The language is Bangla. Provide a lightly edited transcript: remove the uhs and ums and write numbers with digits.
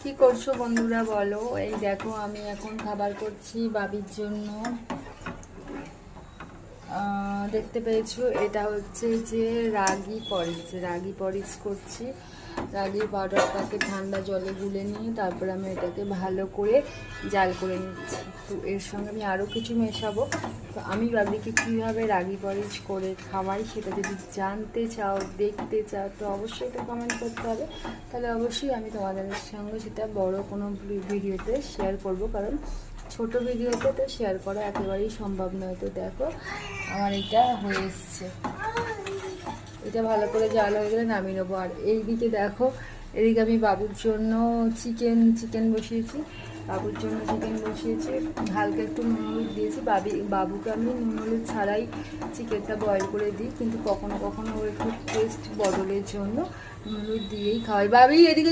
কি করছো বন্ধুরা বলো। এই দেখো আমি এখন খাবার করছি বাবির জন্য। দেখতে পেয়েছো এটা হচ্ছে যে রাগি পরিচ করছি। রাগির পাউডারটাকে ঠান্ডা জলে গুলে নিয়ে তারপর আমি এটাকে ভালো করে জাল করে নিচ্ছি। তো এর সঙ্গে আমি আরও কিছু মেশাবো। তো আমি বাবিকে কীভাবে রাগি পরিচ করে খাওয়াই সেটা যদি জানতে চাও, দেখতে চাও, তো অবশ্যই এটা কমেন্ট করতে হবে। তাহলে অবশ্যই আমি তোমাদের সঙ্গে সেটা বড় কোনো ভিডিওতে শেয়ার করব, কারণ ছোট ভিডিওতে তো শেয়ার করা একেবারেই সম্ভব নয়। তো দেখো আমার এটা হয়ে এসছে, এটা ভালো করে জাল হয়ে গেলে নামিয়ে নেবো। আর এইদিকে দেখো, এদিকে আমি বাবুর জন্য চিকেন বসিয়েছি। বাবুর জন্য চিকেন বসিয়েছি, হালকা একটু নুন হলুদ দিয়েছি। বাবুকে আমি নুন হলুদ ছাড়াই চিকেনটা বয়েল করে দিই, কিন্তু কখনো কখনো ওর একটু টেস্ট বদলের জন্য নুন হলুদ দিয়েই খাওয়াই। বাবি এদিকে